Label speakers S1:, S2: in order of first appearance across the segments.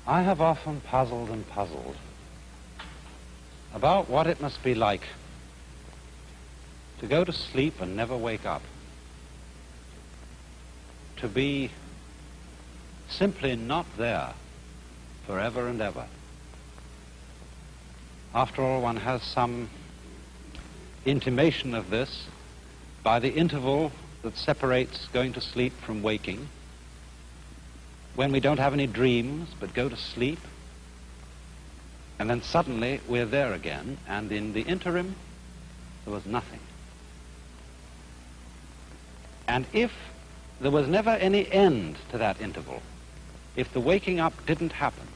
S1: I have often puzzled and puzzled about what it must be like to go to sleep and never wake up, to be simply not there forever and ever. After all, one has some intimation of this by the interval that separates going to sleep from waking, when we don't have any dreams but go to sleep, and then suddenly we're there again, and in the interim there was nothing. And if there was never any end to that interval, if the waking up didn't happen,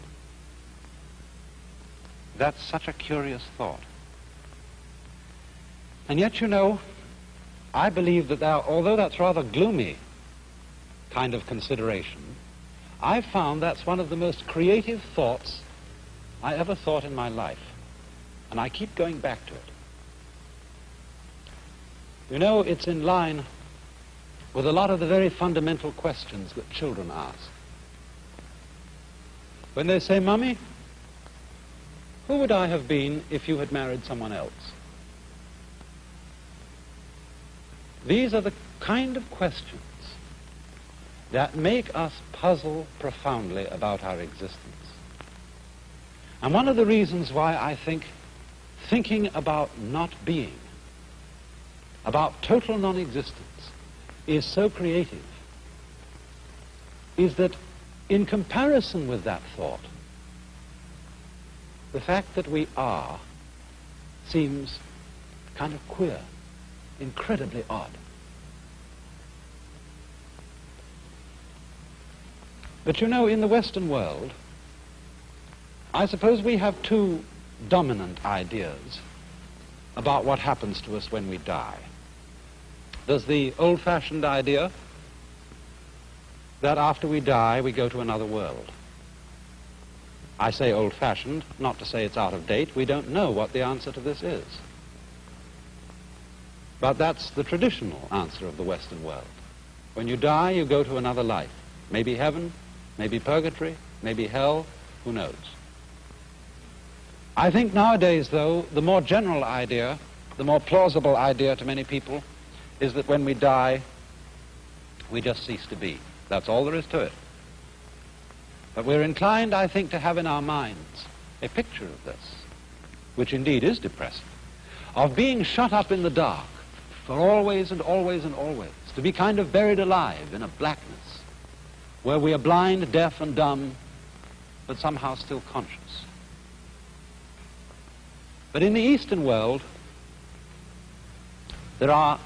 S1: that's such a curious thought. And yet, you know, I believe that although that's rather gloomy kind of consideration, I've found that's one of the most creative thoughts I ever thought in my life. And I keep going back to it. You know, it's in line with a lot of the very fundamental questions that children ask. When they say, "Mummy, who would I have been if you had married someone else?" These are the kind of questions that make us puzzle profoundly about our existence. And one of the reasons why I think thinking about not being, about total non-existence, is so creative, is that in comparison with that thought, the fact that we are seems kind of queer, incredibly odd. But you know, in the Western world, I suppose we have two dominant ideas about what happens to us when we die. There's the old-fashioned idea that after we die, we go to another world. I say old-fashioned, not to say it's out of date. We don't know what the answer to this is. But that's the traditional answer of the Western world. When you die, you go to another life. Maybe heaven, maybe purgatory, maybe hell, who knows? I think nowadays, though, the more general idea, the more plausible idea to many people, is that when we die, we just cease to be. That's all there is to it. But we're inclined, I think, to have in our minds a picture of this, which indeed is depressing, of being shut up in the dark for always and always and always, to be kind of buried alive in a blackness, where we are blind, deaf, and dumb, but somehow still conscious. But in the Eastern world, there are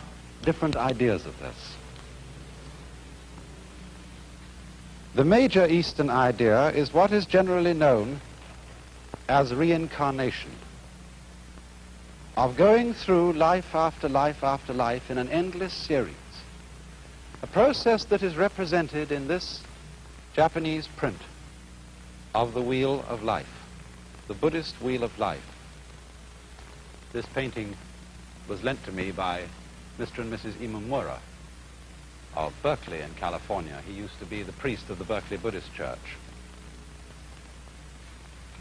S1: different ideas of this. The major Eastern idea is what is generally known as reincarnation, of going through life after life after life in an endless series, a process that is represented in this Japanese print of the Wheel of Life, the Buddhist Wheel of Life. This painting was lent to me by Mr. and Mrs. Imamura of Berkeley in California. He used to be the priest of the Berkeley Buddhist Church.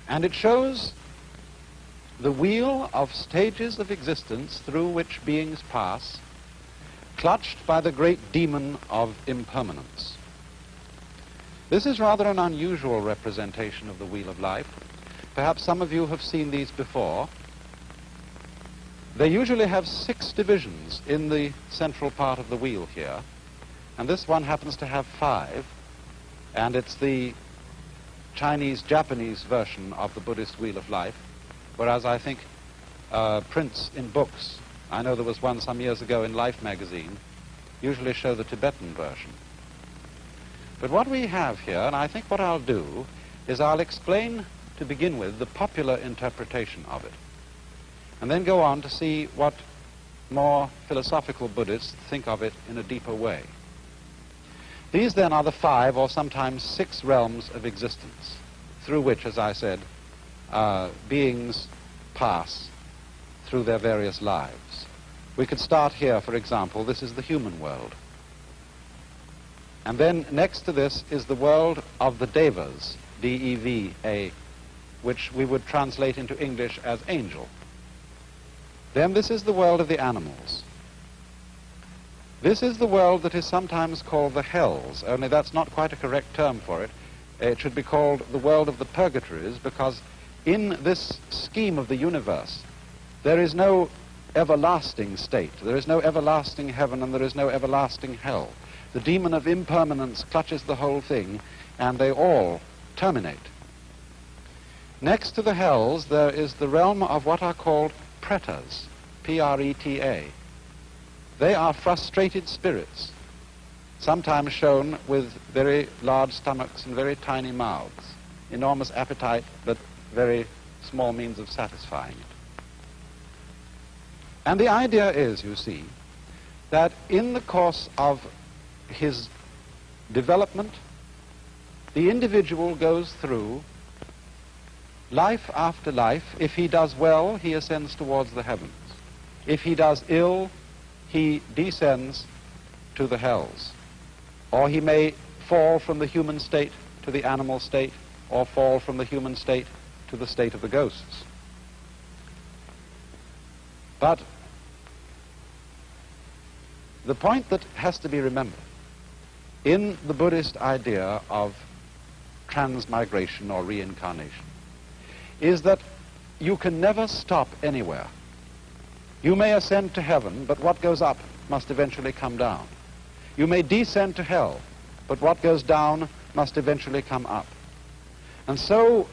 S1: And it shows the wheel of stages of existence through which beings pass, clutched by the great demon of impermanence. This is rather an unusual representation of the Wheel of Life. Perhaps some of you have seen these before. They usually have 6 divisions in the central part of the wheel here, and this one happens to have 5, and it's the Chinese-Japanese version of the Buddhist Wheel of Life, whereas I think prints in books, I know there was one some years ago in Life magazine, usually show the Tibetan version. But what we have here, and I think what I'll do, is I'll explain, to begin with, the popular interpretation of it, and then go on to see what more philosophical Buddhists think of it in a deeper way. These then are the 5 or sometimes 6 realms of existence through which, as I said, beings pass through their various lives. We could start here, for example. This is the human world. And then next to this is the world of the devas, D-E-V-A, which we would translate into English as angel. Then this is the world of the animals. This is the world that is sometimes called the hells, only that's not quite a correct term for it. It should be called the world of the purgatories, because in this scheme of the universe, there is no everlasting state. There is no everlasting heaven and there is no everlasting hell. The demon of impermanence clutches the whole thing, and they all terminate. Next to the hells, there is the realm of what are called pretas, P-R-E-T-A. They are frustrated spirits, sometimes shown with very large stomachs and very tiny mouths, enormous appetite, but very small means of satisfying it. And the idea is, you see, that in the course of his development, the individual goes through life after life. If he does well, he ascends towards the heavens. If he does ill, he descends to the hells. Or he may fall from the human state to the animal state, or fall from the human state to the state of the ghosts. But the point that has to be remembered in the Buddhist idea of transmigration or reincarnation is that you can never stop anywhere. You may ascend to heaven, but what goes up must eventually come down. You may descend to hell, but what goes down must eventually come up. And so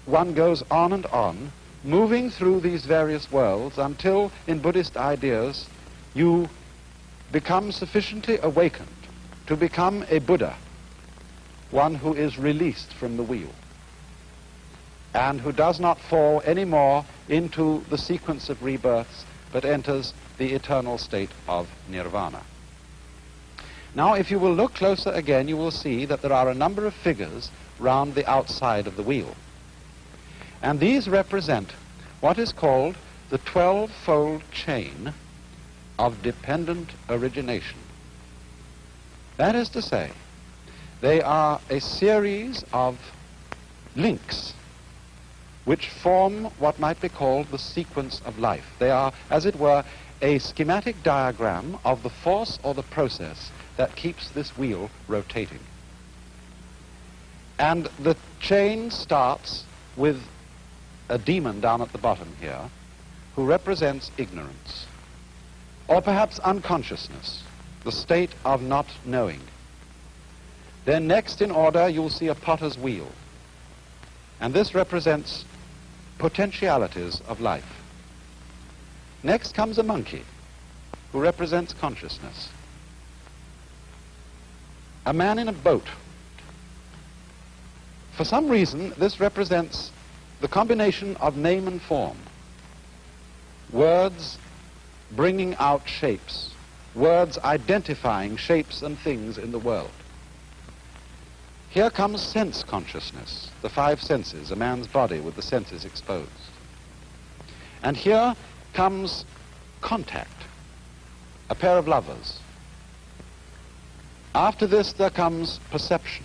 S1: one goes on, moving through these various worlds until, in Buddhist ideas, you become sufficiently awakened to become a Buddha, one who is released from the wheel, and who does not fall anymore into the sequence of rebirths, but enters the eternal state of nirvana. Now, if you will look closer again, you will see that there are a number of figures round the outside of the wheel. And these represent what is called the 12-fold chain of dependent origination. That is to say, they are a series of links which form what might be called the sequence of life. They are, as it were, a schematic diagram of the force or the process that keeps this wheel rotating. And the chain starts with a demon down at the bottom here who represents ignorance, or perhaps unconsciousness, the state of not knowing. Then next in order you'll see a potter's wheel, and this represents potentialities of life. Next comes a monkey who represents consciousness. A man in a boat. For some reason, this represents the combination of name and form. Words bringing out shapes. Words identifying shapes and things in the world. Here comes sense consciousness, the five senses, a man's body with the senses exposed. And here comes contact, a pair of lovers. After this there comes perception.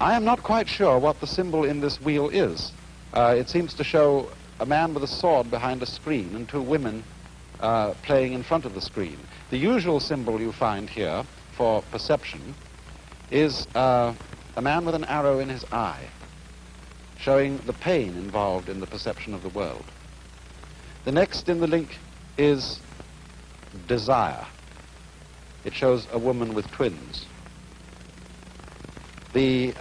S1: I am not quite sure what the symbol in this wheel is. It seems to show a man with a sword behind a screen and two women playing in front of the screen. The usual symbol you find here for perception is a man with an arrow in his eye, showing the pain involved in the perception of the world. The next in the link is desire. It shows a woman with twins. The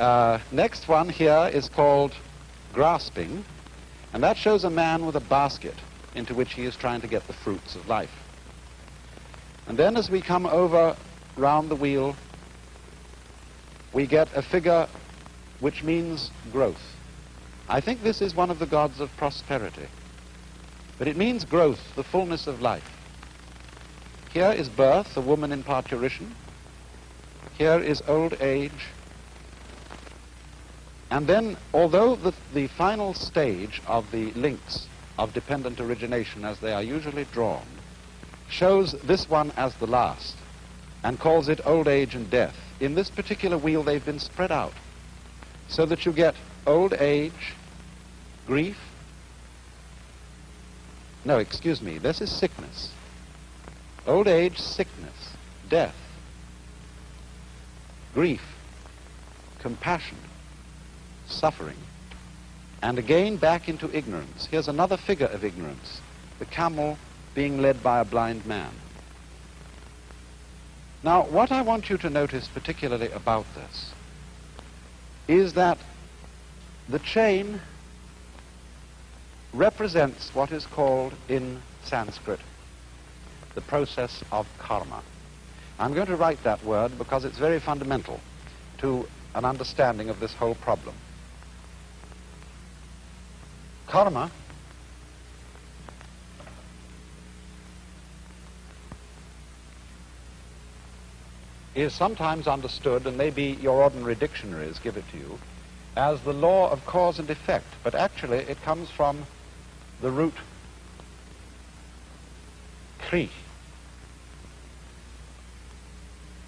S1: next one here is called grasping, and that shows a man with a basket into which he is trying to get the fruits of life. And then as we come over round the wheel, we get a figure which means growth. I think this is one of the gods of prosperity, but it means growth, the fullness of life. Here is birth, a woman in parturition. Here is old age. And then, although the final stage of the links of dependent origination, as they are usually drawn, shows this one as the last and calls it old age and death, in this particular wheel they've been spread out so that you get old age, grief. No, excuse me, this is sickness. Old age, sickness, death, grief, compassion, suffering, and again back into ignorance. Here's another figure of ignorance, the camel being led by a blind man. Now, what I want you to notice particularly about this is that the chain represents what is called in Sanskrit the process of karma. I'm going to write that word because it's very fundamental to an understanding of this whole problem. Karma is sometimes understood, and maybe your ordinary dictionaries give it to you, as the law of cause and effect, but actually it comes from the root kri,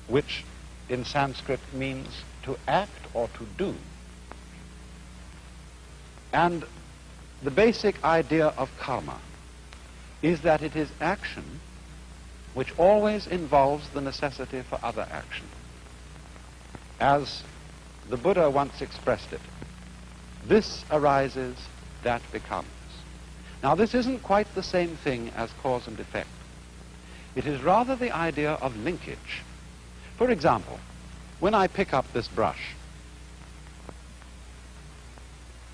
S1: which in Sanskrit means to act or to do. And the basic idea of karma is that it is action which always involves the necessity for other action. As the Buddha once expressed it, this arises, that becomes. Now, this isn't quite the same thing as cause and effect. It is rather the idea of linkage. For example, when I pick up this brush,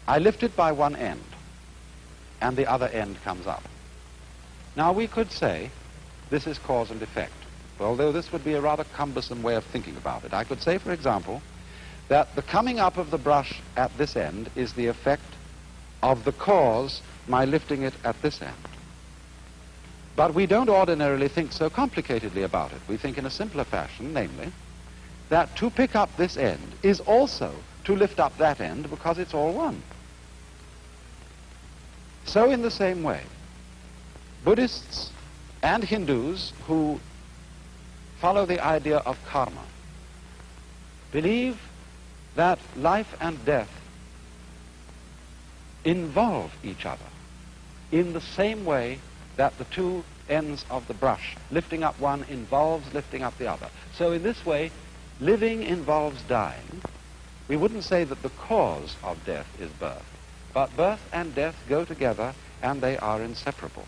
S1: I lift it by one end, and the other end comes up. Now, we could say this is cause and effect, although this would be a rather cumbersome way of thinking about it. I could say, for example, that the coming up of the brush at this end is the effect of the cause, my lifting it at this end. But we don't ordinarily think so complicatedly about it. We think in a simpler fashion, namely, that to pick up this end is also to lift up that end because it's all one. So in the same way, Buddhists and Hindus who follow the idea of karma believe that life and death involve each other in the same way that the two ends of the brush, lifting up one involves lifting up the other. So in this way, living involves dying. We wouldn't say that the cause of death is birth, but birth and death go together and they are inseparable.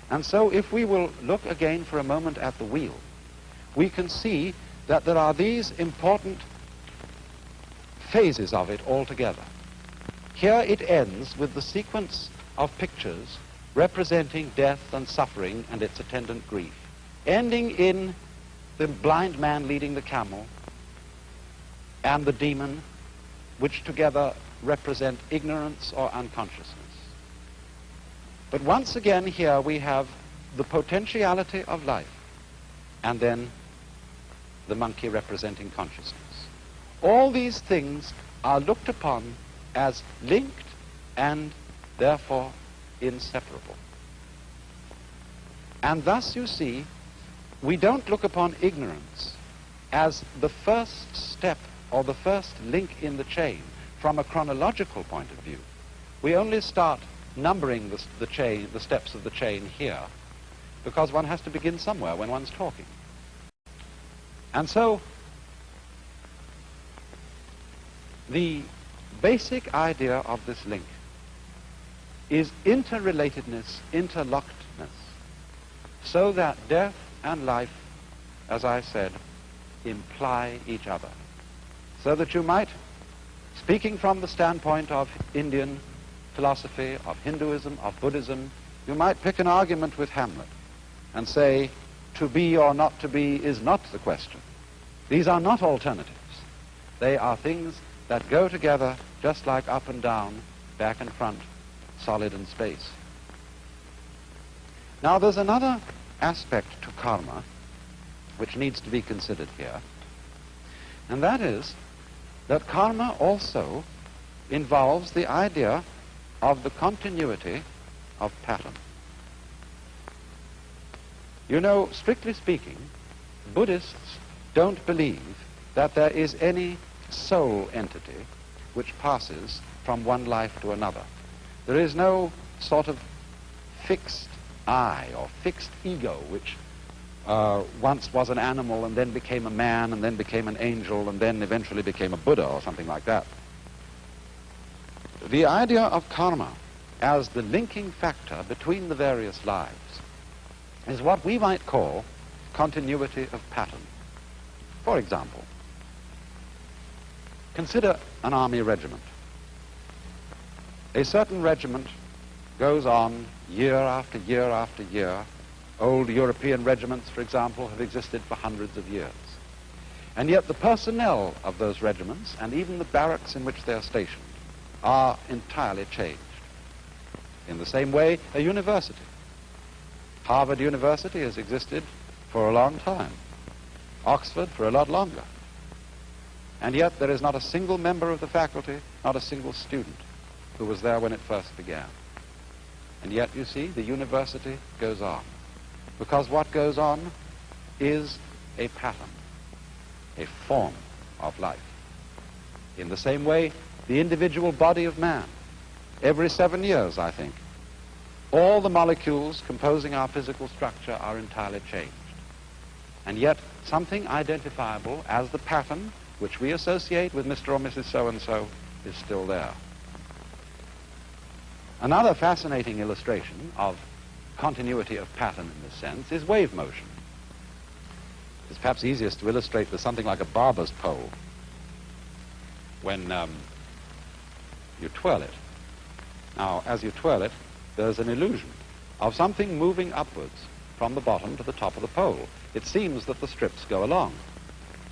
S1: And so if we will look again for a moment at the wheel, we can see that there are these important phases of it altogether. Here it ends with the sequence of pictures representing death and suffering and its attendant grief, ending in the blind man leading the camel and the demon, which together represent ignorance or unconsciousness. But once again here we have the potentiality of life and then the monkey representing consciousness. All these things are looked upon as linked and therefore inseparable. And thus, you see, we don't look upon ignorance as the first step or the first link in the chain from a chronological point of view. We only start numbering the chain, the steps of the chain here, because one has to begin somewhere when one's talking. And so, the basic idea of this link is interrelatedness, interlockedness, so that death and life, as I said, imply each other. So that you might, speaking from the standpoint of Indian philosophy, of Hinduism, of Buddhism, you might pick an argument with Hamlet and say, to be or not to be is not the question. These are not alternatives. They are things that go together just like up and down, back and front, solid and space. Now there's another aspect to karma which needs to be considered here, and that is that karma also involves the idea of the continuity of pattern. You know, strictly speaking, Buddhists don't believe that there is any soul entity which passes from one life to another. There is no sort of fixed I or fixed ego which once was an animal and then became a man and then became an angel and then eventually became a Buddha or something like that. The idea of karma as the linking factor between the various lives is what we might call continuity of pattern. For example, consider an army regiment. A certain regiment goes on year after year after year. Old European regiments, for example, have existed for hundreds of years. And yet the personnel of those regiments, and even the barracks in which they are stationed, are entirely changed. In the same way, a university. Harvard University has existed for a long time. Oxford for a lot longer. And yet there is not a single member of the faculty, not a single student, who was there when it first began. And yet, you see, the university goes on. Because what goes on is a pattern, a form of life. In the same way, the individual body of man, every 7 years, I think, all the molecules composing our physical structure are entirely changed. And yet, something identifiable as the pattern which we associate with Mr. or Mrs. So-and-so is still there. Another fascinating illustration of continuity of pattern in this sense is wave motion. It's perhaps easiest to illustrate with something like a barber's pole. When you twirl it. Now, as you twirl it, there's an illusion of something moving upwards from the bottom to the top of the pole. It seems that the strips go along.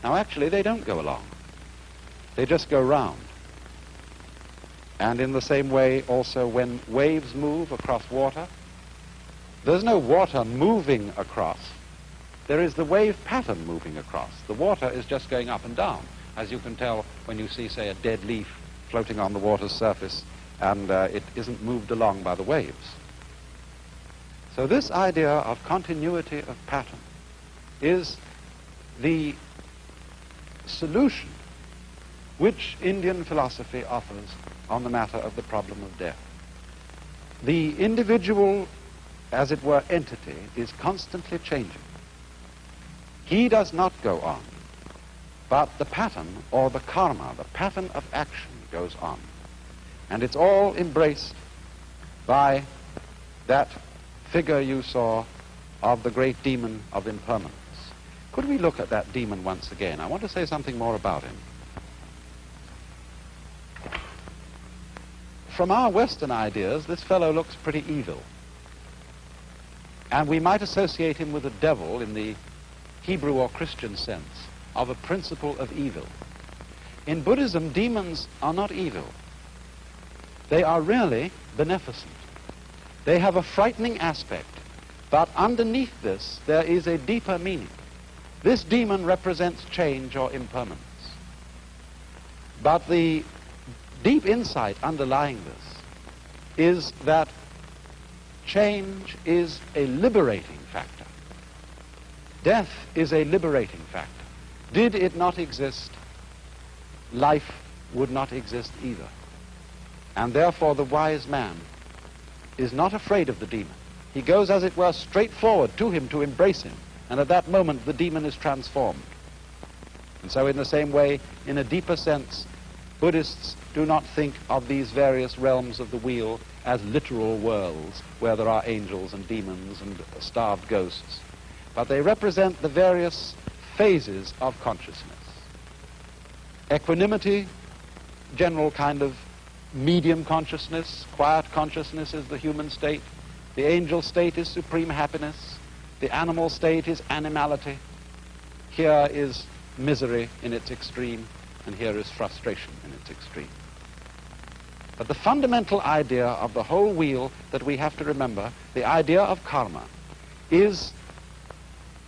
S1: Now, actually, they don't go along. They just go round. And in the same way, also, when waves move across water, there's no water moving across. There is the wave pattern moving across. The water is just going up and down, as you can tell when you see, say, a dead leaf floating on the water's surface, and it isn't moved along by the waves. So this idea of continuity of pattern is the solution which Indian philosophy offers on the matter of the problem of death. The individual, as it were, entity is constantly changing. He does not go on, but the pattern, or the karma, the pattern of action, goes on. And it's all embraced by that figure you saw of the great demon of impermanence. Could we look at that demon once again? I want to say something more about him. From our Western ideas, this fellow looks pretty evil. And we might associate him with the devil in the Hebrew or Christian sense of a principle of evil. In Buddhism, demons are not evil. They are really beneficent. They have a frightening aspect, but underneath this, there is a deeper meaning. This demon represents change or impermanence. But the deep insight underlying this is that change is a liberating factor. Death is a liberating factor. Did it not exist, life would not exist either. And therefore the wise man is not afraid of the demon. He goes, as it were, straight forward to him to embrace him. And at that moment the demon is transformed. And so in the same way, in a deeper sense, Buddhists do not think of these various realms of the wheel as literal worlds where there are angels and demons and starved ghosts, but they represent the various phases of consciousness. Equanimity, general kind of medium consciousness. Quiet consciousness is the human state. The angel state is supreme happiness. The animal state is animality. Here is misery in its extreme, and here is frustration in its extreme. But the fundamental idea of the whole wheel that we have to remember, the idea of karma, is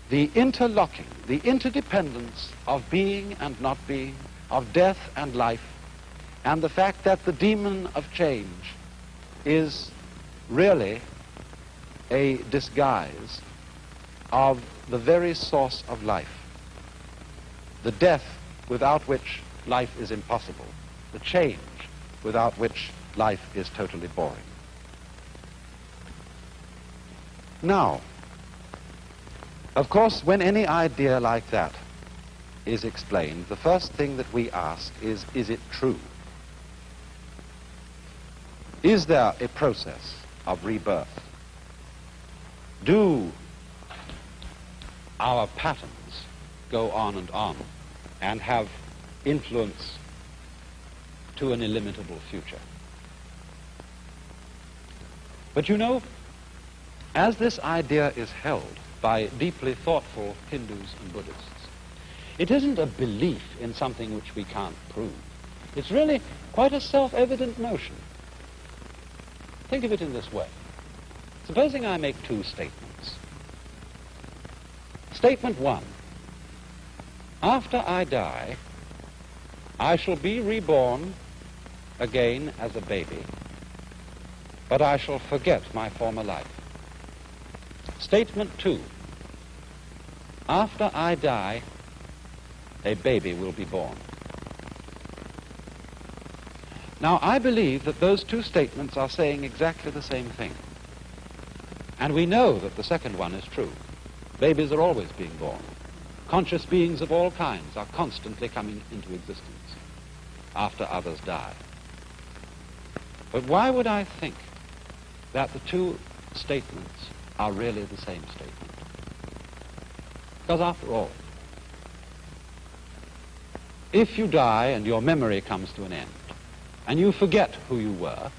S1: the interlocking, the interdependence of being and not being, of death and life, and the fact that the demon of change is really a disguise of the very source of life, the death without which life is impossible, the change without which life is totally boring. Now, of course, when any idea like that is explained, the first thing that we ask is it true? Is there a process of rebirth? Do our patterns go on and have influence to an illimitable future? But you know, as this idea is held by deeply thoughtful Hindus and Buddhists, it isn't a belief in something which we can't prove. It's really quite a self-evident notion. Think of it in this way. Supposing I make two statements. Statement one: after I die, I shall be reborn again as a baby, but I shall forget my former life. Statement two: after I die, a baby will be born. Now, I believe that those two statements are saying exactly the same thing. And we know that the second one is true. Babies are always being born. Conscious beings of all kinds are constantly coming into existence after others die. But why would I think that the two statements are really the same statement? Because after all, if you die and your memory comes to an end, and you forget who you were,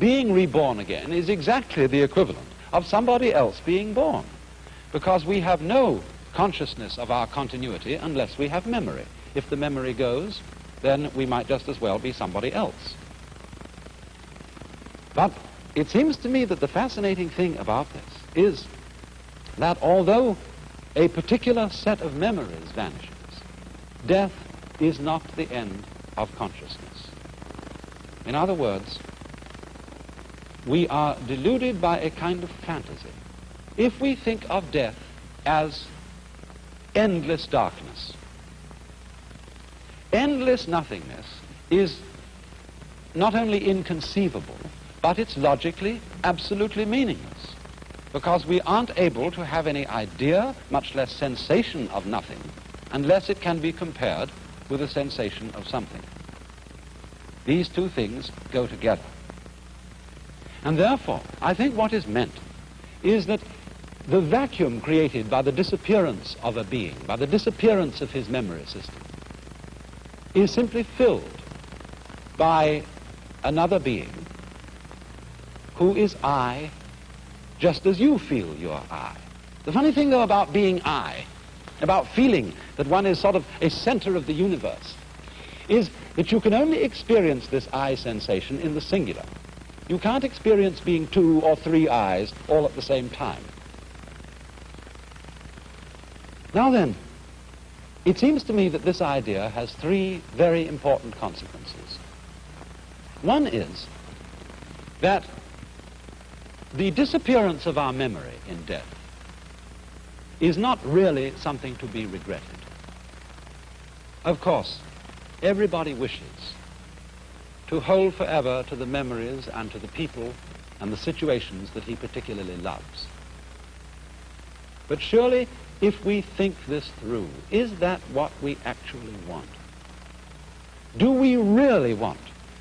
S1: being reborn again is exactly the equivalent of somebody else being born, because we have no consciousness of our continuity unless we have memory. If the memory goes, then we might just as well be somebody else. But it seems to me that the fascinating thing about this is that although a particular set of memories vanishes, death is not the end of consciousness. In other words, we are deluded by a kind of fantasy if we think of death as endless darkness. Endless nothingness is not only inconceivable, but it's logically absolutely meaningless, because we aren't able to have any idea, much less sensation of nothing, unless it can be compared with a sensation of something. These two things go together. And therefore, I think what is meant is that the vacuum created by the disappearance of a being, by the disappearance of his memory system, is simply filled by another being who is I, just as you feel you're I. The funny thing, though, about being I, about feeling that one is sort of a center of the universe, is that you can only experience this I sensation in the singular. You can't experience being two or three I's all at the same time. Now then, it seems to me that this idea has three very important consequences. One is that the disappearance of our memory in death is not really something to be regretted. Of course, everybody wishes to hold forever to the memories and to the people and the situations that he particularly loves. But surely, if we think this through, is that what we actually want? Do we really want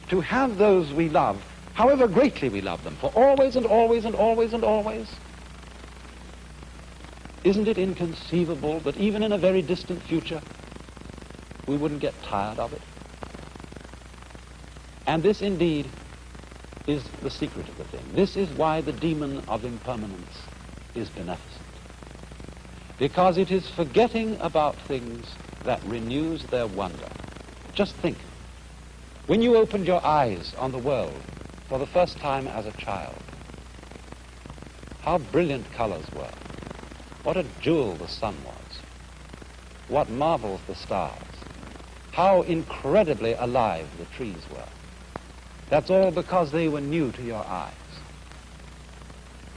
S1: to have those we love, however greatly we love them, for always and always and always and always? Isn't it inconceivable that even in a very distant future, we wouldn't get tired of it? And this indeed is the secret of the thing. This is why the demon of impermanence is beneficent. Because it is forgetting about things that renews their wonder. Just think, when you opened your eyes on the world for the first time as a child, how brilliant colors were. What a jewel the sun was. What marvels the stars. How incredibly alive the trees were. That's all because they were new to your eyes.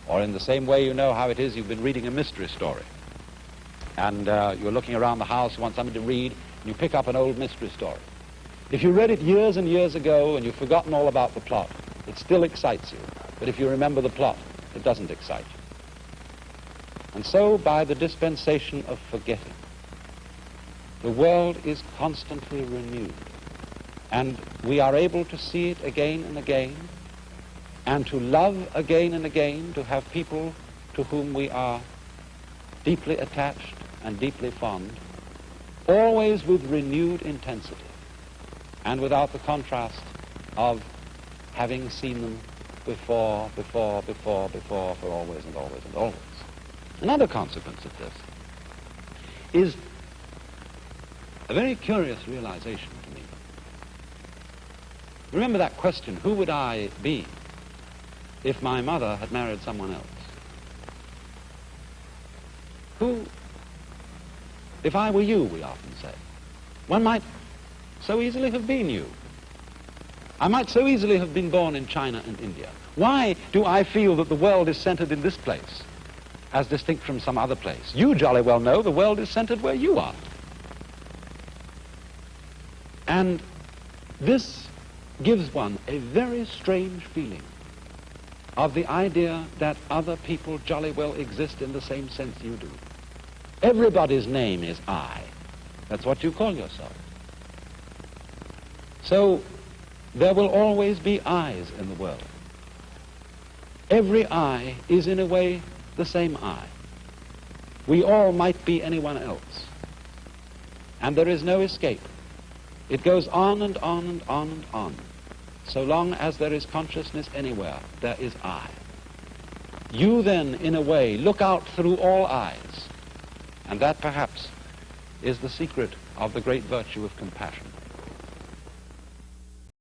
S1: Or in the same way, you know how it is, you've been reading a mystery story. And you're looking around the house, you want something to read, and you pick up an old mystery story. If you read it years and years ago and you've forgotten all about the plot, it still excites you. But if you remember the plot, it doesn't excite you. And so, by the dispensation of forgetting, the world is constantly renewed. And we are able to see it again and again, and to love again and again, to have people to whom we are deeply attached and deeply fond, always with renewed intensity, and without the contrast of having seen them before, for always and always and always. Another consequence of this is a very curious realization to me. Remember that question, who would I be if my mother had married someone else? Who, if I were you, we often say, one might so easily have been you. I might so easily have been born in China and India. Why do I feel that the world is centered in this place, as distinct from some other place? You jolly well know the world is centered where you are. And this gives one a very strange feeling of the idea that other people jolly well exist in the same sense you do. Everybody's name is I. That's what you call yourself. So there will always be I's in the world. Every I is in a way the same I. We all might be anyone else. And there is no escape. It goes on and on and on and on. So long as there is consciousness anywhere, there is I. You then, in a way, look out through all eyes. And that, perhaps, is the secret of the great virtue of compassion.